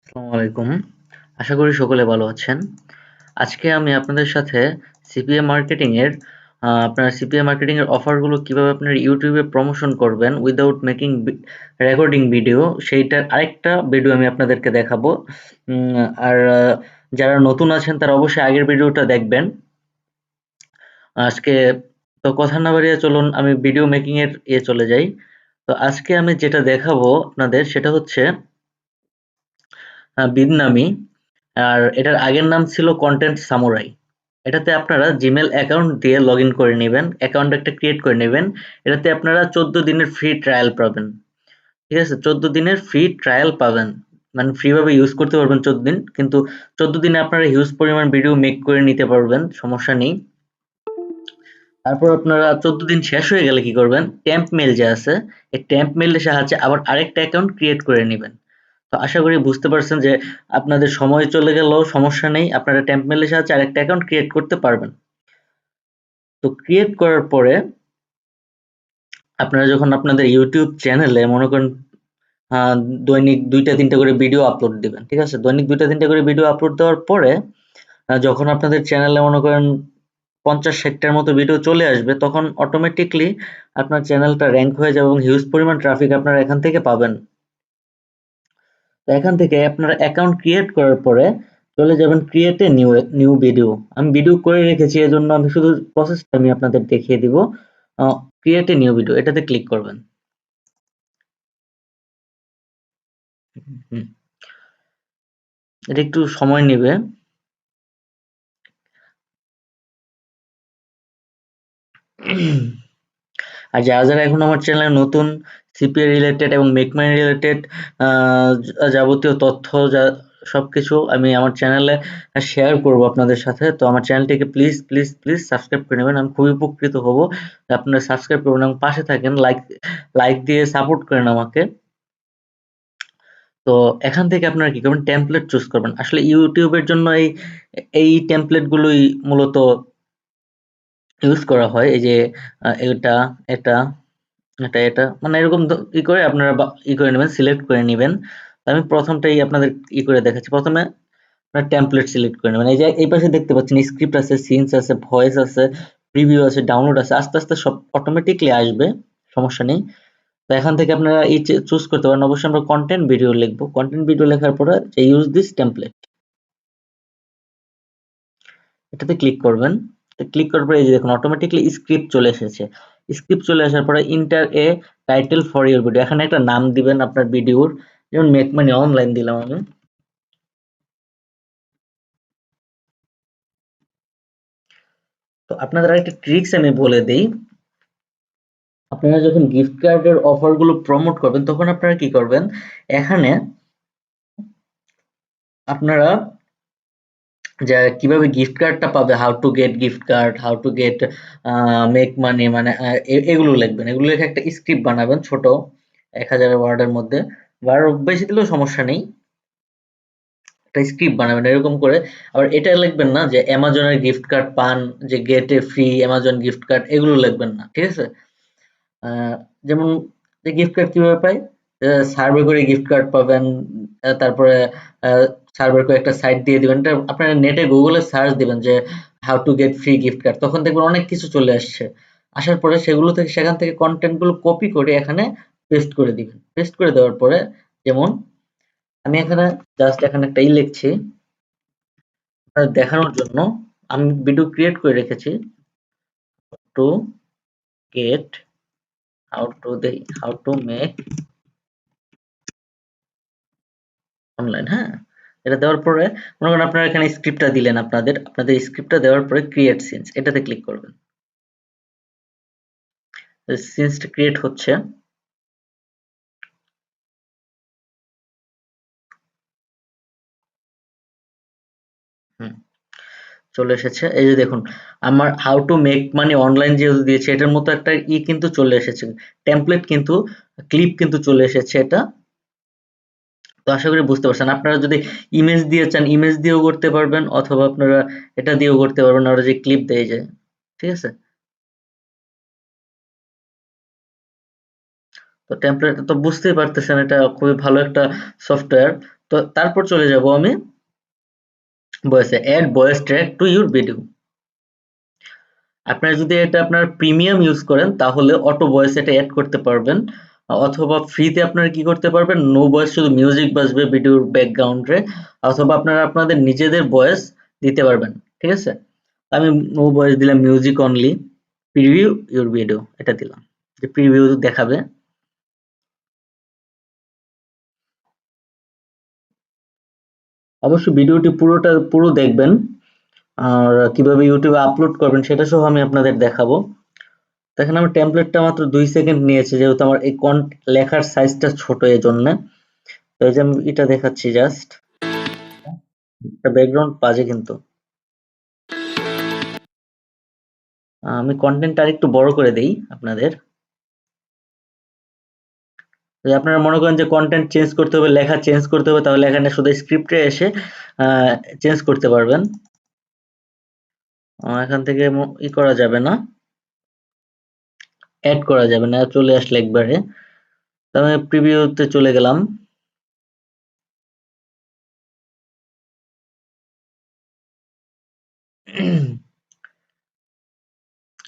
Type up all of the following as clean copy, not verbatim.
আসসালামু আলাইকুম। আশা করি সকলে ভালো আছেন। আজকে আমি আপনাদের সাথে সিপিএ মার্কেটিং এর আপনার সিপিএ মার্কেটিং এর অফার গুলো কিভাবে আপনার YouTube এ প্রমোশন করবেন উইথআউট মেকিং রেকর্ডিং ভিডিও সেইটার আরেকটা ভিডিও আমি আপনাদেরকে দেখাবো। আর যারা নতুন আছেন তারা অবশ্যই আগের ভিডিওটা দেখবেন। আজকে তো কথা না বাড়িয়ে চলুন আমি ভিডিও মেকিং এর চলে যাই। তো আজকে আমি যেটা দেখাবো আপনাদের সেটা হচ্ছে বিদনামি। আর এটার আগের নাম ছিল কন্টেন্ট সামুরাই। এটাতে আপনারা জিমেল অ্যাকাউন্ট দিয়ে লগ ইন করে নেবেন, অ্যাকাউন্ট একটা ক্রিয়েট করে নেবেন। এটাতে আপনারা 14 দিনের ফ্রি ট্রায়াল পাবেন। ঠিক আছে, 14 দিনের ফ্রি ট্রায়াল পাবেন, মানে ফ্রি ভাবে ইউজ করতে পারবেন 14 দিন। কিন্তু 14 দিনে আপনারা হিউজ পরিমাণ ভিডিও মেক করে নিতে পারবেন, সমস্যা নেই। তারপর আপনারা 14 দিন শেষ হয়ে গেলে কি করবেন, ট্যাম্প মেল যে আছে এই ট্যাম্প মেলের সাহায্যে আবার আরেকটা অ্যাকাউন্ট ক্রিয়েট করে নেবেন। তো আশা করি বুঝতে পারছেন যে আপনাদের সময় চলে গেলেও সমস্যা নেই, আপনারা ট্যাম্প মেলের সাহায্যে আরেকটা অ্যাকাউন্ট ক্রিয়েট করতে পারবেন। তো ক্রিয়েট করার পরে আপনারা যখন আপনাদের ইউটিউব চ্যানেলে মনে করেন দৈনিক ২টা-৩টা করে ভিডিও আপলোড দিবেন। ঠিক আছে? দৈনিক ২টা-৩টা করে ভিডিও আপলোড দেওয়ার পরে যখন আপনাদের চ্যানেলে মনে করেন ৫০-৬০ টার মতো ভিডিও চলে আসবে, তখন অটোমেটিক্যালি আপনার চ্যানেলটা র‍্যাংক হয়ে যাবে এবং হিউজ পরিমাণ ট্রাফিক আপনারা এখান থেকে পাবেন। তো এখান থেকে আপনারা অ্যাকাউন্ট ক্রিয়েট করার পরে চলে যাবেন ক্রিয়েট এ নিউ ভিডিও। আমি ভিডিও করে রেখেছি, এজন্য আমি শুধু প্রসেসটা আমি আপনাদের দেখিয়ে দিব। ক্রিয়েট এ নিউ ভিডিও এটাতে ক্লিক করবেন। হুম, এটা একটু সময় নেবে। আর যারা এখন আমার চ্যানেলে নতুন, সিপিএ রিলেটেড এবং মেকমানি রিলেটেড যাবতীয় তথ্য সবকিছু আমি আমার চ্যানেলে শেয়ার করব আপনাদের সাথে। তো আমার চ্যানেলটিকে প্লিজ প্লিজ প্লিজ সাবস্ক্রাইব করে নেবেন, আমি খুবই উপকৃত হব। আপনারা সাবস্ক্রাইব করবেন এবং পাশে থাকেন, লাইক লাইক দিয়ে সাপোর্ট করেন আমাকে। তো এখান থেকে আপনারা কি করবেন, টেমপ্লেট চুজ করবেন। আসলে ইউটিউবের জন্য এই টেমপ্লেট গুলোই মূলত ইউজ করা হয়। এই যে এটা, এটা, এটা মানে এরকম করে আপনারা করে নেবেন, সিলেক্ট করে নিবেন। আমি প্রথমটাই আপনাদের করে দেখাচ্ছি। প্রথমে আপনারা টেমপ্লেট সিলেক্ট করে নেবেন। এই যে এই পাশে দেখতে পাচ্ছেন স্ক্রিপ্ট আছে, সিনস আছে, ভয়েস আছে, প্রিভিউ আছে, ডাউনলোড আছে। আস্তে আস্তে সব অটোমেটিক্যালি আসবে, সমস্যা নেই। তো এখান থেকে আপনারা এই চুজ করতে পারেন। অবশ্যই আমরা কন্টেন্ট ভিডিও লিখবো। কন্টেন্ট ভিডিও লেখার পরে যে ইউজ দিস টেমপ্লেট এটাতে ক্লিক করবেন। ক্লিক করার পরে এই যে দেখুন অটোমেটিক্যালি স্ক্রিপ্ট চলে এসেছে। স্ক্রিপ্ট চলে আসার পরে inter A title for your video, এখানে একটা নাম দিবেন আপনার ভিডিওর, যেমন মেক মানি অনলাইন দিলাম আমি। তো আপনাদের একটা ট্রিক্স আমি বলে দেই। আপনারা যখন গিফট কার্ডের অফার গুলো প্রমোট করবেন তখন আপনারা কি করবেন, এখানে আপনারা যে কিভাবে গিফট কার্ডটা পাবে, how to get gift card, how to get make money, মানে এগুলো লিখবেন। এগুলো লিখে একটা স্ক্রিপ্ট বানাবেন ছোট ১০০০ ওয়ার্ডের মধ্যে, বা আরো বেশি দিলেও সমস্যা নেই। একটা স্ক্রিপ্ট বানাবেন এরকম করে। আবার এটা লিখবেন না যে অ্যামাজনের গিফট কার্ড পান, যে গেট এ ফ্রি অ্যামাজন গিফট কার্ড, এগুলো লিখবেন না। ঠিক আছে? আহ, যেমন যে গিফট কার্ড কিভাবে পাই, সার্ভে করে গিফট কার্ড পাবেন। তারপরে সার্ভের করে একটা সাইট দিয়ে দিবেন। এটা আপনারা নেটে গুগলে সার্চ দিবেন যে how to get free gift card, তখন দেখবেন অনেক কিছু চলে আসছে। আসার পরে সেগুলো থেকে, সেখান থেকে কন্টেন্ট গুলো কপি করে এখানে পেস্ট করে দিবেন। পেস্ট করে দেওয়ার পরে যেমন আমি এখানে জাস্ট এখানে একটা লিখছি আপনাদের দেখানোর জন্য। আমি ভিডিও ক্রিয়েট করে রেখেছি, to get how to make online. হ্যাঁ, এটা দেওয়ার পরে মনে করেন আপনারা এখানে স্ক্রিপ্টটা দিলেন, আপনাদের স্ক্রিপ্টটা দেওয়ার পরে ক্রিয়েট সিনস এটাতে ক্লিক করবেন। সিনসটা ক্রিয়েট হচ্ছে। হুম, চলে এসেছে। এই যে দেখুন আমার how to make money online যেহেতু দিয়েছে, এটার মতো একটা কিন্তু চলে এসেছে, টেমপ্লেট কিন্তু, ক্লিপ কিন্তু চলে এসেছে এটা। তো আশা করি বুঝতে পারছেন। আপনারা যদি ইমেজ দিয়ে চান ইমেজ দিয়েও করতে পারবেন, অথবা আপনারা এটা দিয়েও করতে পারবেন, ওরা যে ক্লিপ দেয় যায়। ঠিক আছে? তো টেমপ্লেট তো বুঝতেই পারতেছেন, এটা খুবই ভালো একটা সফটওয়্যার। তো তারপর চলে যাব আমি ভয়েসে, add voice track to your video. আপনারা যদি এটা আপনার প্রিমিয়াম ইউজ করেন তাহলে অটো ভয়েস এটা অ্যাড করতে পারবেন, অথবা ফ্রিতে আপনারা কি করতে পারবেন, নো ভয়েস শুধু মিউজিক বাজবে ভিডিওর ব্যাকগ্রাউন্ডে, অথবা আপনারা আপনাদের নিজেদের ভয়েস দিতে পারবেন। ঠিক আছে, আমি নো ভয়েস দিলাম, music only, preview your video এটা দিলাম, যে প্রিভিউ দেখাবে। অবশ্যই ভিডিওটি পুরো দেখবেন, আর কিভাবে ইউটিউবে আপলোড করবেন সেটা সহ আমি আপনাদের দেখাবো। দেখেন আমার টেমপ্লেটটা মাত্র 2 সেকেন্ড নিয়েছে, যেহেতু আমার এই লেখার সাইজটা ছোট, এই জন্য। তো এই যে আমি এটা দেখাচ্ছি জাস্ট, একটা ব্যাকগ্রাউন্ড বাজে কিন্তু। আমি কন্টেন্টটা আরেকটু বড় করে দেই আপনাদের। যদি আপনারা মনে করেন যে কন্টেন্ট চেঞ্জ করতে হবে, লেখা চেঞ্জ করতে হবে, তাহলে এখানে শুধু স্ক্রিপ্টে এসে চেঞ্জ করতে পারবেন। এখান থেকে ই করা যাবে না, অ্যাড করা যাবে না, চলে আসলে একবারে। তো আমি প্রিভিউতে চলে গেলাম।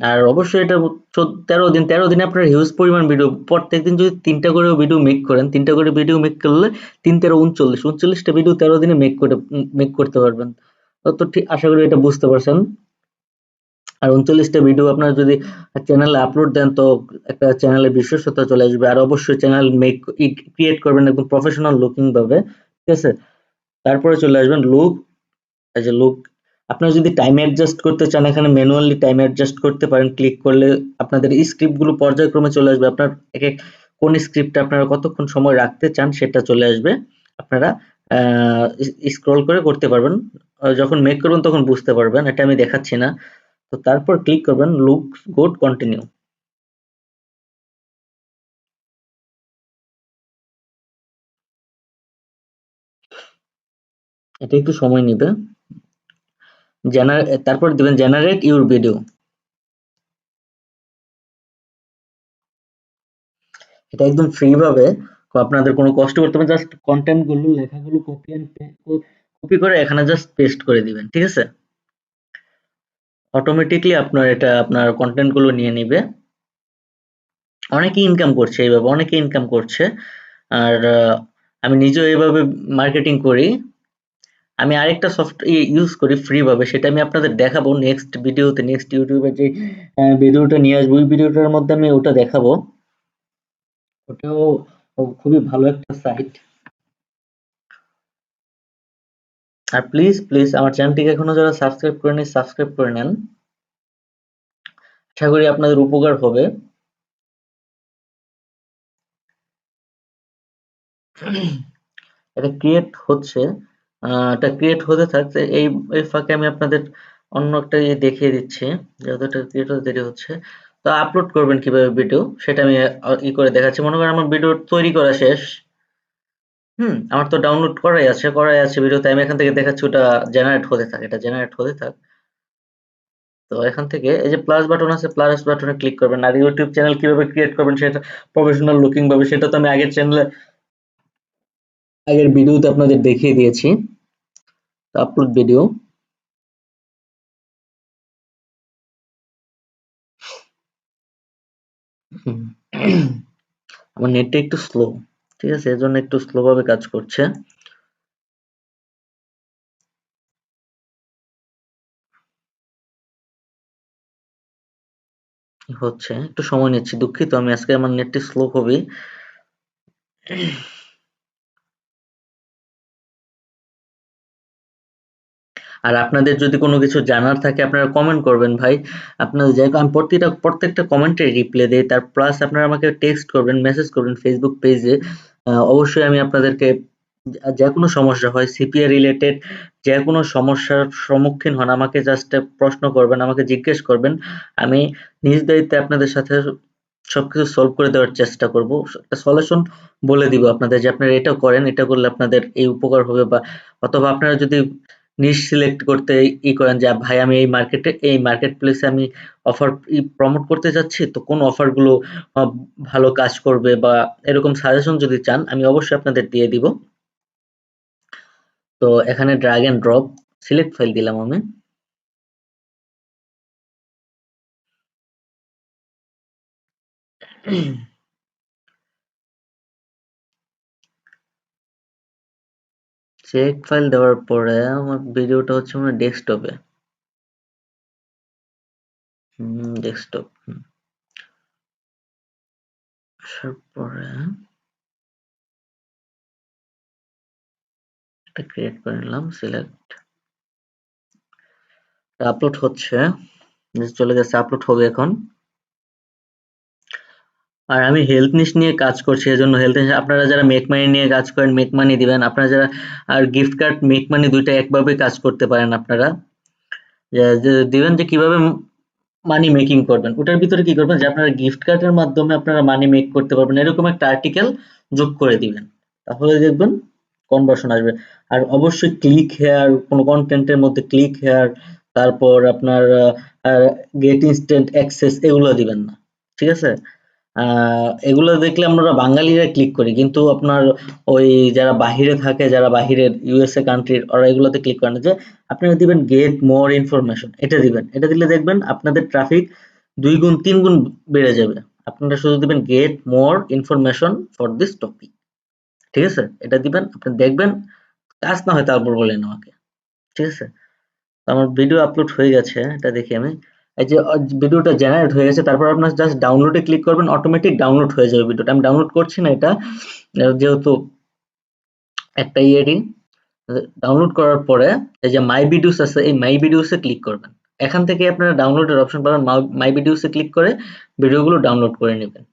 আর অবশ্যই এটা 13 দিনে আপনার হিউজ পরিমাণ ভিডিও, প্রত্যেকদিন যদি 3টা করে ভিডিও মেক করেন, 3টা করে ভিডিও মেক করলে 3 13 39, 39টা ভিডিও 13 দিনে মেক করতে পারবেন। তো ঠিক আশা করি এটা বুঝতে পারছেন। আর 39টা ভিডিও আপনারা যদি চ্যানেলে আপলোড দেন, তো একটা চ্যানেলের বিশ্বস্ততা চলে আসবে। আর অবশ্যই চ্যানেল ক্রিয়েট করবেন একদম প্রফেশনাল লুকিং ভাবে। ঠিক আছে, তারপরে চলে আসবেন লুক। এই যে লুক, আপনারা যদি টাইম অ্যাডজাস্ট করতে চান, এখানে ম্যানুয়ালি টাইম অ্যাডজাস্ট করতে পারেন। ক্লিক করলে আপনাদের স্ক্রিপ্ট গুলো পর্যায়ক্রমে চলে আসবে, আপনার এক এক কোন স্ক্রিপ্টে আপনারা কতক্ষণ সময় রাখতে চান সেটা চলে আসবে। আপনারা স্ক্রল করে করতে পারবেন, যখন মেক করবেন তখন বুঝতে পারবেন। এটা আমি দেখাচ্ছি না। তো তারপর ক্লিক করবেন লুকস গুড, কন্টিনিউ। এটা একটু সময় নিবে। তারপর দিবেন জেনারেট ইউর ভিডিও। এটা একদম ফ্রি ভাবে, আপনাদের কোনো কষ্ট করতে হবে না, জাস্ট কন্টেন্ট গুলো, লেখাগুলো কপি করে এখানে জাস্ট পেস্ট করে দিবেন। ঠিক আছে, অটোমেটিকলি আপনার এটা আপনার কন্টেন্ট গুলো নিয়ে নিবে। অনেকে ইনকাম করছে এইভাবে, অনেকে ইনকাম করছে। আর আমি নিজেও এইভাবে মার্কেটিং করি। আমি আরেকটা ইউজ করি ফ্রি ভাবে, সেটা আমি আপনাদের দেখাবো নেক্সট ভিডিওতে। নেক্সট ইউটিউবে যে ভিডিওটা নিয়ে আসবো, ওই ভিডিওটার মধ্যে আমি ওটা দেখাবো। ওটাও খুবই ভালো একটা সাইট। আর প্লিজ প্লিজ আমার চ্যানেলটিকে এখনো যারা সাবস্ক্রাইব করেনি, সাবস্ক্রাইব করে নেন। আশা করি আপনাদের উপকার হবে। এটা ক্রিয়েট হচ্ছে, এটা ক্রিয়েট হতে থাকছে। এই ফাঁকে আমি আপনাদের অন্য একটা ইয়ে দেখিয়ে দিচ্ছি, যেহেতু এটা ক্রিয়েট হতে দেরি হচ্ছে। তো আপলোড করবেন কিভাবে ভিডিও, সেটা আমি ই করে দেখাচ্ছি। মনে করেন আমার ভিডিও তৈরি করা শেষ। আমার তো ডাউনলোড করাই আছে ভিডিও, তাই আমি এখান থেকে দেখাচ্ছি। ওটা জেনারেট হতে থাকে, এটা জেনারেট হতে থাক। তো এখান থেকে এই যে প্লাস বাটন আছে, প্লাস বাটনে ক্লিক করবেন। আর ইউটিউব চ্যানেল কিভাবে ক্রিয়েট করবেন সেটা প্রফেশনাল লুকিং ভাবে, সেটা তো আমি আগের ভিডিওতে আপনাদের দেখিয়ে দিয়েছি। Upload video. আমার নেটটা একটু স্লো, ঠিক আছে, এজন্য একটু স্লো ভাবে কাজ করছে। হচ্ছে একটু সময় নিচ্ছি, দুঃখিত। আমি আজকে আমার নেটটি স্লো হবে। আর আপনাদের যদি কোনো কিছু জানার থাকে আপনারা কমেন্ট করবেন ভাই। আপনাদের যাই আমি প্রত্যেকটা কমেন্টে রিপ্লাই দেই। তার প্লাস আপনারা আমাকে টেক্সট করবেন, মেসেজ করবেন ফেসবুক পেজে। অবশ্যই আমি আপনাদেরকে যেকোনো সমস্যা হয় সিপিএ রিলেটেড, যেকোনো সমস্যার সম্মুখীন হন, আমাকে জাস্ট প্রশ্ন করবেন, আমাকে জিজ্ঞেস করবেন। আমি নিজ দায়িত্বে আপনাদের সাথে সবকিছু সলভ করে দেওয়ার চেষ্টা করব। একটা সলিউশন বলে দিব আপনাদের, যে আপনারা এটা করেন, এটা করলে আপনাদের এই উপকার হবে। বা অথবা আপনারা যদি নিশ সিলেক্ট করতে করেন যে ভাই আমি এই মার্কেট প্লেসে আমি অফার প্রমোট করতে যাচ্ছি, তো কোন অফার গুলো ভালো কাজ করবে, বা এরকম সাজেশন যদি চান আমি অবশ্যই আপনাদের দিয়ে দিব। তো এখানে drag and drop select file দিলাম আমি। চেক ফাইল দেওয়ার পরে আমার ভিডিওটা হচ্ছে আমার ডেস্কটপে। ডেস্কটপ আসার পরে এটা ক্রিয়েট করে নিলাম, সিলেক্ট। আপলোড হচ্ছে, চলে গেছে, আপলোড হবে এখন। আর আমি হেলথ নিশ নিয়ে কাজ করছি, এজন্য হেলথ নিশ, আপনারা যারা মেক মানি নিয়ে কাজ করেন মেক মানি দিবেন, আপনারা যারা আর গিফট কার্ড মেক মানি দুইটা একভাবে কাজ করতে পারেন আপনারা। যে দিবেন যে কিভাবে মানি মেকিং করবেন, ওটার ভিতরে কি করবেন যে আপনারা গিফট কার্ডের মাধ্যমে আপনারা মানি মেক করতে পারবেন, এরকম একটা আর্টিকেল যোগ করে দিবেন, তাহলে দেখবেন কনভার্সন আসবে। আর অবশ্যই ক্লিক হেয়ার, কোনো কন্টেন্টের মধ্যে ক্লিক হেয়ার, তারপর আপনার গেট ইনস্ট্যান্ট অ্যাক্সেস, এগুলো দিবেন না, ঠিক আছে? এগুলো দেখলে আমরা বাঙালিরা ক্লিক করি, কিন্তু আপনার ওই যারা বাহিরে থাকে, যারা বাহিরের ইউএসএ কান্ট্রির, ওরা এগুলোতে ক্লিক করে না। যে আপনারা দিবেন গেট মোর ইনফরমেশন, এটা দিবেন, এটা দিলে দেখবেন আপনাদের ট্রাফিক 2 গুণ 3 গুণ বেড়ে যাবে। আপনারা শুধু দিবেন get more information for this topic, ঠিক আছে? এটা দিবেন, আপনি দেখবেন কাজ না হয় তারপর বলেন আমাকে, ঠিক আছে? তো আমার ভিডিও আপলোড হয়ে গেছে, এটা দেখি আমি। এই যে ভিডিওটা জেনারেট হয়ে গেছে, তারপর আপনার জাস্ট ডাউনলোডে ক্লিক করবেন, অটোমেটিক ডাউনলোড হয়ে যাবে ভিডিওটা। আমি ডাউনলোড করছি না এটা, যেহেতু একটা ইয়েরই। ডাউনলোড করার পরে এই যে মাই ভিডিওস আছে, এই মাই ভিডিওসে ক্লিক করবেন। এখান থেকে আপনারা ডাউনলোডের অপশন পাবেন, মাই ভিডিওসে ক্লিক করে ভিডিওগুলো ডাউনলোড করে নেবেন,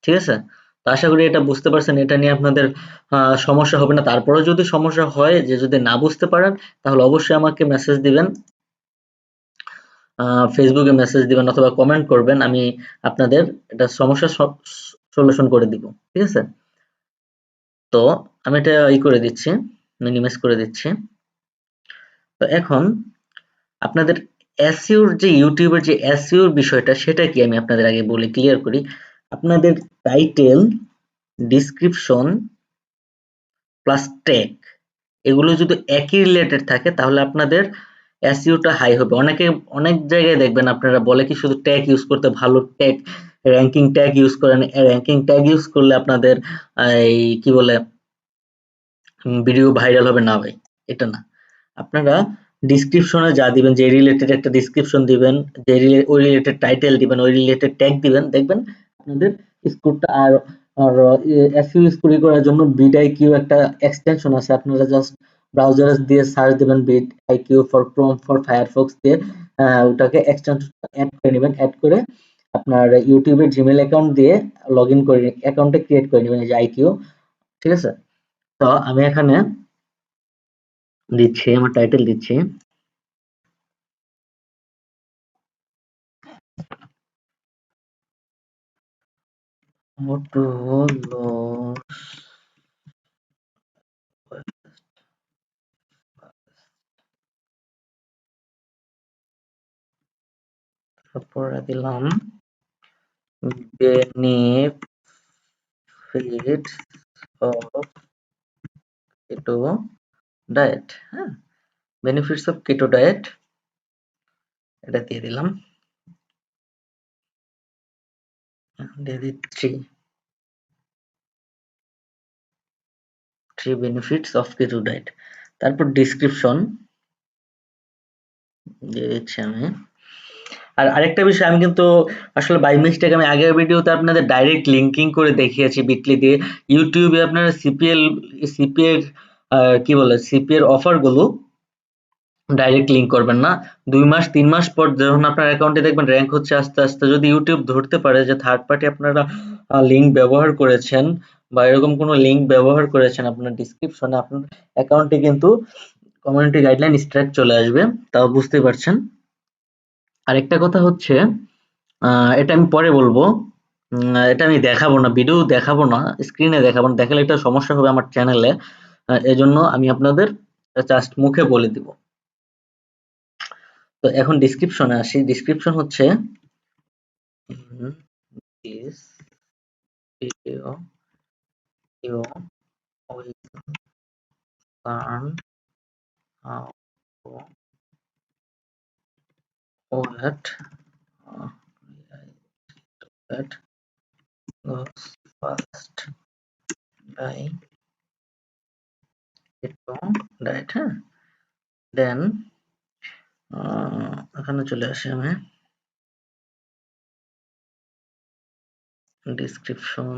ঠিক আছে? তো আশা করি এটা বুঝতে পারছেন, এটা নিয়ে আপনাদের সমস্যা হবে না। তারপরেও যদি সমস্যা হয়, যে যদি না বুঝতে পারেন, তাহলে অবশ্যই আমাকে মেসেজ দিবেন, ফেসবুকে মেসেজ দিবেন অথবা কমেন্ট করবেন, আমি আপনাদের এটা সমস্যার সলিউশন করে দিব, ঠিক আছে? তো আমি এটা করে দিচ্ছি, মিনিমাইজ করে দিচ্ছি। তো এখন আপনাদের এসইওর যে ইউটিউবের যে এসইওর বিষয়টা, সেটা কি আমি আপনাদের আগে বলে ক্লিয়ার করি। আপনাদের টাইটেল, ডিসক্রিপশন প্লাস ট্যাগ, এগুলো যদি একই রিলেটেড থাকে, তাহলে আপনাদের এসইওটা হাই হবে। অনেক জায়গায় দেখবেন আপনারা বলে কি শুধু ট্যাগ ইউজ করতে, ভালো ট্যাগ, র‍্যাঙ্কিং ট্যাগ ইউজ করেন। র‍্যাঙ্কিং ট্যাগ ইউজ করলে আপনাদের এই কি বলে ভিডিও ভাইরাল হবে না ভাই, এটা না। আপনারা ডিসক্রিপশনে যা দিবেন, যে রিলেটেড একটা ডিসক্রিপশন দিবেন, যে ওই রিলেটেড টাইটেল দিবেন, ওই রিলেটেড ট্যাগ দিবেন, দেখবেন আপনাদের স্কোরটা। আর এসইও স্কোরিং করার জন্য বিট আইকিউ একটা এক্সটেনশন আছে, আপনারা জাস্ট ব্রাউজারে দিয়ে সার্চ দিবেন vidIQ for chrome for firefox দিয়ে, ওটাকে এক্সটেনশন অ্যাড করে নেবেন। অ্যাড করে আপনার ইউটিউবের জিমেল অ্যাকাউন্ট দিয়ে লগ ইন করে অ্যাকাউন্টে ক্রিয়েট করে নেবেন, এই যে আইকিউ, ঠিক আছে? তো আমি এখানে দিচ্ছি, আমার টাইটেল দিচ্ছি, মোটো লস, তারপরে দিলাম বেনিফিটস অফ কেটো ডায়েট। হ্যাঁ, বেনিফিটস অফ কেটো ডায়েট, এটা দিয়ে দিলাম, দিয়ে দিচ্ছি থ্রি বেনিফিটস অফ কেটো ডায়েট। তারপর ডিসক্রিপশন দিয়ে দিচ্ছি আমি। আর আরেকটা বিষয়, আমি কিন্তু আসলে বাই মিস্টেক আমি আগের ভিডিওতে আপনাদের ডাইরেক্ট লিঙ্কিং করে দেখিয়েছি বিটলি দিয়ে। ইউটিউবে আপনারা সিপিএর কি বলে সিপিএর অফারগুলো ডাইরেক্ট লিঙ্ক করবেন না। 2 মাস 3 মাস পর যখন আপনার অ্যাকাউন্টে দেখবেন র‍্যাঙ্ক হচ্ছে আস্তে আস্তে, যদি ইউটিউব ধরতে পারে যে থার্ড পার্টি আপনারা লিঙ্ক ব্যবহার করেছেন, বা এরকম কোনো লিঙ্ক ব্যবহার করেছেন আপনার ডিসক্রিপশনে, আপনার অ্যাকাউন্টে কিন্তু কমিউনিটি গাইডলাইন স্ট্রাইক চলে আসবে, তাও বুঝতেই পারছেন। আরেকটা কথা হচ্ছে, এটা আমি পরে বলবো, এটা আমি দেখাবো না, ভিডিও দেখাবো না, স্ক্রিনে দেখাবো না, দেখালে একটা সমস্যা হবে আমার চ্যানেলে। এজন্য আমি আপনাদের জাস্ট মুখে বলে দিব। তো এখন ডিসক্রিপশনে আসি। ডিসক্রিপশন হচ্ছে this video you will learn how OLED that goes fast by right, হ্যাঁ, দেন এখানে চলে আসি আমি ডেসক্রিপশন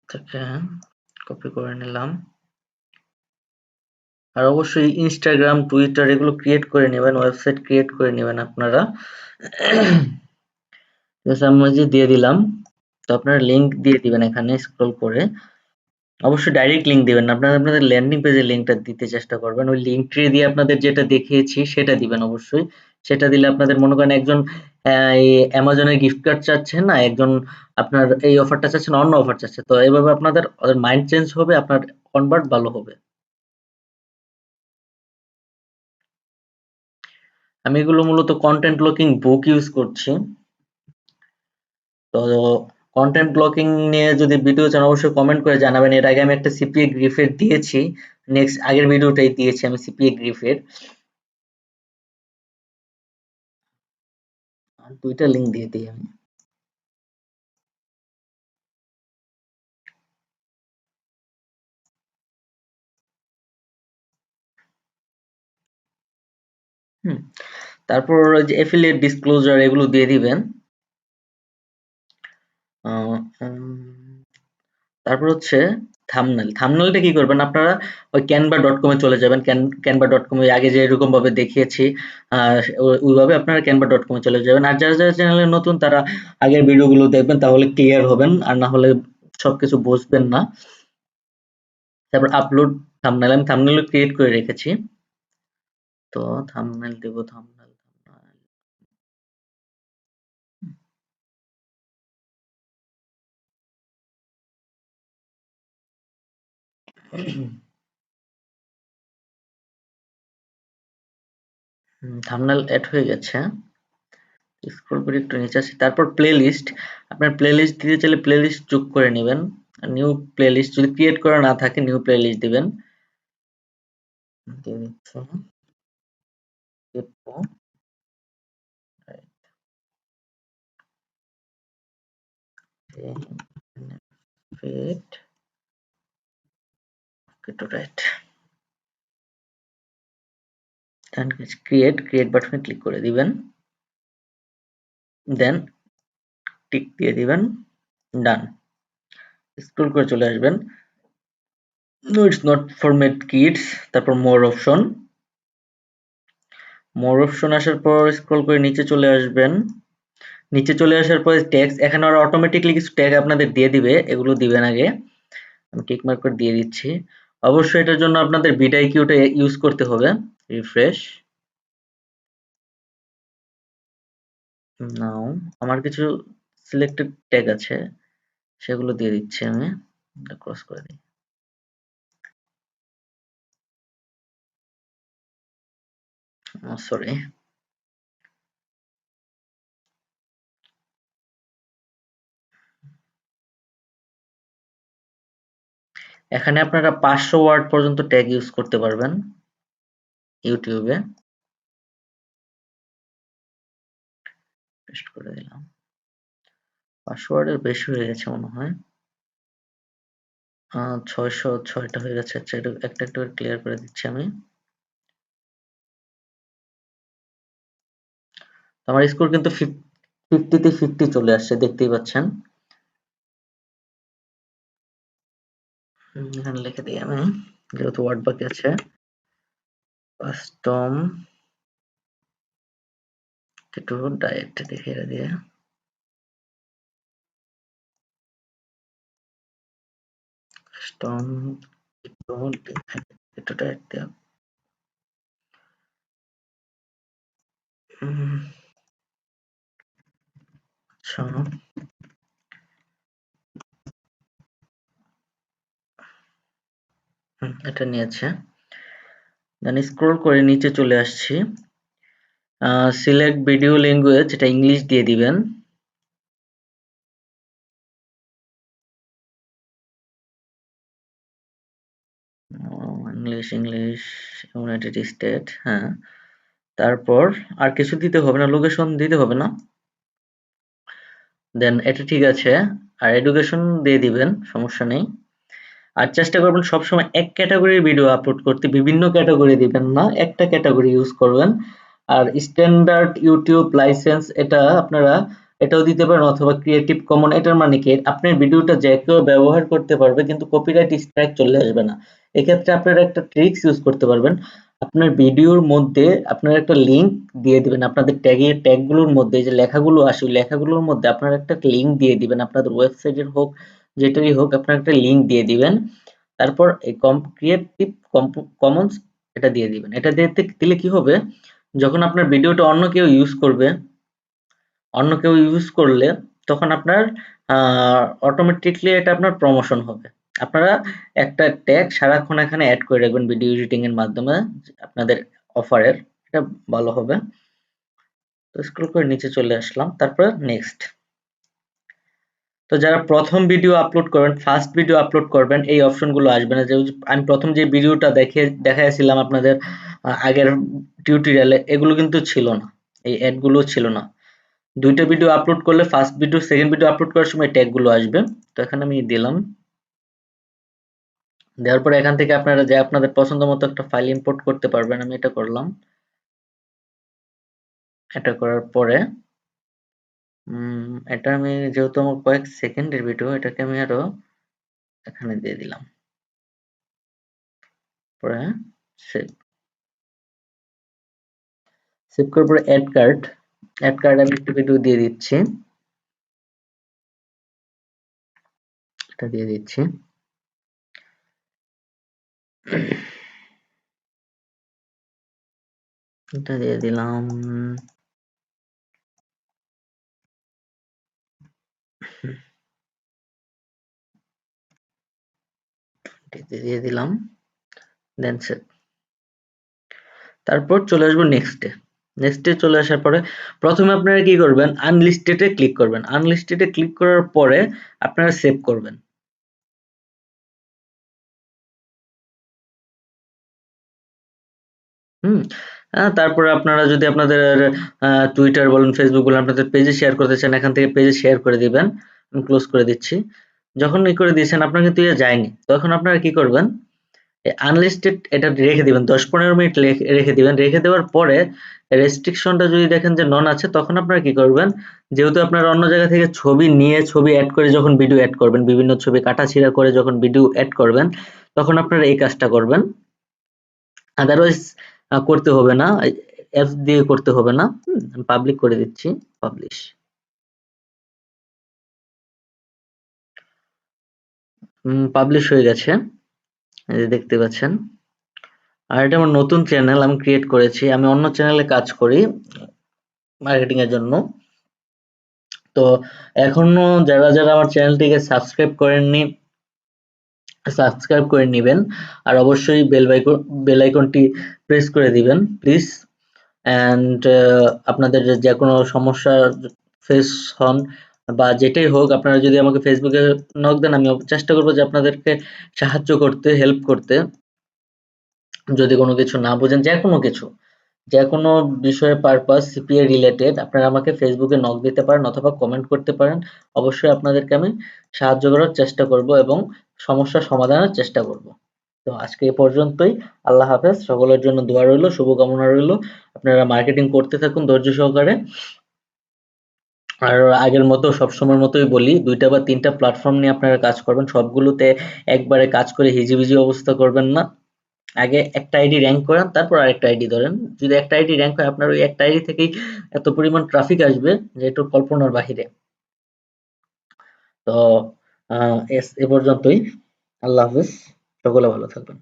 থেকে কপি করে নিলাম। আর অবশ্যই ইনস্টাগ্রাম, টুইটার এগুলো ক্রিয়েট করে নেবেন, ওয়েবসাইট ক্রিয়েট করে নেবেন আপনারা। আমি যে দিয়ে দিলাম, তো আপনারা লিংক দিয়ে দিবেন এখানে স্ক্রল করে। অবশ্যই ডাইরেক্ট লিংক দিবেন না, আপনারা আপনাদের ল্যান্ডিং পেজের লিংকটা দিতে চেষ্টা করবেন। ওই লিংক ট্রি দিয়ে আপনাদের যেটা দেখিয়েছি সেটা দিবেন অবশ্যই। সেটা দিলে আপনাদের মনে করেন একজন এই অ্যামাজনের গিফট কার্ড চাচ্ছেন না, একজন আপনার এই অফারটা চাচ্ছেন, অন্য অফার চাচ্ছে। তো এভাবে আপনাদের ওদের মাইন্ড চেঞ্জ হবে, আপনার কনভার্ট ভালো হবে। আমি এগুলো মূলত কন্টেন্ট ব্লকিং বুক ইউজ করছি। তো কন্টেন্ট ব্লকিং নিয়ে যদি ভিডিও চান অবশ্যই কমেন্ট করে জানাবেন। এর আগে আমি একটা সিপিএ গ্রিফের দিয়েছি, নেক্সট আগের ভিডিওটাই দিয়েছি আমি সিপিএ গ্রিফের। দুইটা লিংক দিয়ে দিই আমি। তারপর ওই যে এফিলিয়েট ডিসক্লোজার এগুলো দিয়ে দিবেন। তারপর হচ্ছে থাম্বনেল। থাম্বনেলটা কি করবেন আপনারা, ওই canva.com এ চলে যাবেন। canva.com এ আগে যে এরকম ভাবে দেখিয়েছি ওইভাবে আপনারা canva.com এ চলে যাবেন। আর যারা যারা চ্যানেলে নতুন তারা আগের ভিডিওগুলো দেখবেন, তাহলে ক্লিয়ার হবেন, আর না হলে সবকিছু বুঝবেন না। তারপর আপলোড থাম্বনেল, আমি থাম্বনেল ক্রিয়েট করে রেখেছি। তো থাম্বনেল দেব, থাম্বনেল থাম্বনেল এড হয়ে গেছে। স্ক্রল করে একটু নিচে আসি। তারপর প্লেলিস্ট, আপনার প্লেলিস্ট দিতে চাইলে প্লেলিস্ট যোগ করে নেবেন। নিউ প্লেলিস্ট যদি ক্রিয়েট করা না থাকে নিউ প্লেলিস্ট দিবেন। দিয়ে দিচ্ছি Hippo, benefit to right, then create বাটনে ক্লিক করে দিবেন, দেন টিক দিয়ে দিবেন, ডান। স্ক্রল করে চলে আসবেন, no it's not for made kids, তারপর মোর অপশন। মোর অপশন আসার পর স্ক্রল করে নিচে চলে আসবেন। নিচে চলে আসার পরে ট্যাক্স, এখানে ওরা অটোমেটিকলি কিছু ট্যাগ আপনাদের দিয়ে দিবে, এগুলো দিবেন আগে। আমি টিক মার্ক করে দিয়ে দিচ্ছি। অবশ্যই এটার জন্য আপনাদের vidIQ-টা ইউজ করতে হবে। রিফ্রেশ নাও। আমার কিছু সিলেক্টেড ট্যাগ আছে, সেগুলো দিয়ে দিচ্ছি আমি। ক্রস করে দিই। সরি, এখানে আপনারা 500 ওয়ার্ড পর্যন্ত ট্যাগ ইউজ করতে পারবেন ইউটিউবে। পেস্ট করে দিলাম। 500 ওয়ার্ডের বেশি হয়ে গেছে মনে হয়। 606টা হয়ে গেছে। আচ্ছা, এটা একটা একটা করে ক্লিয়ার করে দিচ্ছি আমি। আমার স্কোর কিন্তু 50 তে 50 চলে আসছে, দেখতেই পাচ্ছেন। এখানে লিখে দিই আমি, যেহেতু ওয়ার্ড বাকি আছে। কাস্টম একটু ডাইরেক্ট দেখিয়ে দিয়ে, কাস্টম একটু ডাইরেক্ট দেওয়া। আচ্ছা, এটা নিয়েছে। দেন স্ক্রল করে নিচে চলে আসছি। সিলেক্ট ভিডিও ল্যাঙ্গুয়েজ, এটা ইংলিশ দিয়ে দিবেন। ইংলিশ ইউনাইটেড স্টেট, হ্যাঁ। তারপর আর কিছু দিতে হবে না, লোকেশন দিতে হবে না। দেন এটা ঠিক আছে, আর এডুকেশন দিয়ে দিবেন, সমস্যা নেই। আর চেষ্টা করবেন সবসময় এক ক্যাটাগরির ভিডিও আপলোড করতে, বিভিন্ন ক্যাটাগরি দিবেন না, একটা ক্যাটাগরি ইউজ করবেন। আর স্ট্যান্ডার্ড ইউটিউব লাইসেন্স এটা আপনারা এটাও দিতে পারেন, অথবা ক্রিয়েটিভ কমন। এটার মানে কি, আপনার ভিডিওটা যে কেউ ব্যবহার করতে পারবে কিন্তু কপিরাইট স্ট্রাইক চলে আসবে না। এক্ষেত্রে আপনারা একটা ট্রিক্স ইউজ করতে পারবেন। আপনার ভিডিওর মধ্যে আপনারা একটা লিংক দিয়ে দিবেন, আপনাদের ট্যাগগুলোর মধ্যে যে লেখাগুলো আসে ওই লেখাগুলোর মধ্যে আপনারা একটা লিংক দিয়ে দিবেন, আপনাদের ওয়েবসাইটের হোক যেটারই হোক, আপনারা একটা লিংক দিয়ে দিবেন। তারপর এই ক্রিয়েটিভ কমন্স এটা দিয়ে দিবেন। এটা দিলে কি হবে, যখন আপনার ভিডিওটা অন্য কেউ ইউজ করলে তখন আপনার অটোমেটিকলি এটা আপনার প্রমোশন হবে। আপনারা একটা ট্যাগ সারাক্ষণ এখানে অ্যাড করে রাখবেন ভিডিও এডিটিং এর মাধ্যমে আপনাদের অফারের, এটা ভালো হবে। তো স্ক্রল করে নিচে চলে আসলাম, তারপর নেক্সট। তো যারা প্রথম ভিডিও আপলোড করবেন, ফার্স্ট ভিডিও আপলোড করবেন, এই অপশনগুলো আসবে না। যে আমি প্রথম যে ভিডিওটা দেখাইছিলাম আপনাদের আগের টিউটোরিয়ালে, এগুলো কিন্তু ছিল না, এই অ্যাড গুলো ছিল না। দুইটা ভিডিও আপলোড করলে first video second video upload করার সময় ট্যাগ গুলো আসবে। তো এখানে আমি দিলাম, দেওয়ার পরে এখান থেকে আপনারা যে আপনাদের পছন্দ মতো একটা ফাইল ইম্পোর্ট করতে পারবেন। আমি এটা করলাম। এটা করার পরে এটা আমি যেহেতু আমার কয়েক সেকেন্ডের ভিডিও, এটাকে আমি আরো এখানে দিয়ে দিলাম। পরে সেভ করার পরে অ্যাড কার্ড আমি একটা ভিডিও দিয়ে দিচ্ছি, এটা দিয়ে দিচ্ছি। এটা দিয়ে দিলাম। দিয়ে দিলাম, দেন সেভ। তারপর চলে আসবো নেক্সটে। নেক্সটে চলে আসার পরে প্রথমে আপনারা কি করবেন, আনলিস্টেডে ক্লিক করবেন। আনলিস্টেডে ক্লিক করার পরে আপনারা সেভ করবেন। হুম, তারপরে আপনারা যদি আপনাদের টুইটার বলেন, ফেসবুক বলেন, আপনাদের পেজে শেয়ার করতে চান, এখান থেকে পেজে শেয়ার করে দিবেন। আমি ক্লোজ করে দিচ্ছি। যখন করে দিয়েছেন আপনার কিন্তু যায়নি, তখন আপনারা কি করবেন, আনলিস্টেড এটা রেখে দিবেন, 10-15 মিনিট রেখে দিবেন। রেখে দেওয়ার পরে রেস্ট্রিকশনটা যদি দেখেন যে নন আছে, তখন আপনারা কি করবেন, যেহেতু আপনারা অন্য জায়গা থেকে ছবি নিয়ে ছবি অ্যাড করে যখন ভিডিও অ্যাড করবেন, বিভিন্ন ছবি কাটাছিড়া করে যখন ভিডিও অ্যাড করবেন, তখন আপনারা এই কাজটা করবেন। আদারওয়াইজ করতে হবে না, অ্যাপস দিয়ে করতে হবে না। পাবলিক করে দিচ্ছি, পাবলিশ। পাবলিশ হয়ে গেছে, এই যে দেখতে পাচ্ছেন। আর এটা আমার নতুন চ্যানেল আমি ক্রিয়েট করেছি। আমি অন্য চ্যানেলে কাজ করি মার্কেটিং এর জন্য। তো এখনো যারা আমার চ্যানেলটিকে সাবস্ক্রাইব করেননি, সাবস্ক্রাইব করে নিবেন। আর অবশ্যই বেল আইকনটি প্রেস করে দিবেন প্লিজ। অ্যান্ড আপনাদের যে কোনো সমস্যা ফেস হন বা যেটাই হোক, আপনারা যদি আমাকে ফেসবুকে নক দেন, আমি চেষ্টা করবো যে আপনাদেরকে সাহায্য করতে, হেল্প করতে। যদি কোনো কিছু না বোঝেন, যেকোনো বিষয়ে পারপাস সিপিএ রিলেটেড, আপনারা আমাকে ফেসবুকে নক দিতে পারেন অথবা কমেন্ট করতে পারেন। অবশ্যই আপনাদেরকে আমি সাহায্য করার চেষ্টা করব এবং সমস্যা সমাধানের চেষ্টা করব। তো আজকে এ পর্যন্তই। আল্লাহ হাফেজ। সকলের জন্য দোয়া রইল, শুভকামনা রইল। আপনারা মার্কেটিং করতে থাকুন ধৈর্য সহকারে। আর আগের মতো সবসময়ের মতোই বলি, ২টা বা ৩টা প্ল্যাটফর্ম নিয়ে আপনারা কাজ করবেন। সবগুলোতে একবারে কাজ করে হিজিবিজি অবস্থা করবেন না। আগে একটা আইডি র‍্যাংক করান, তারপর আরেকটা আইডি ধরেন। যদি একটা আইডি র‍্যাংক হয়, আপনার ওই একটা আইডি থেকেই এত পরিমাণ ট্রাফিক আসবে যে এটার কল্পনার বাহিরে। তো এ পর্যন্তই। আল্লাহ হাফেজ। সকলে ভালো থাকবেন।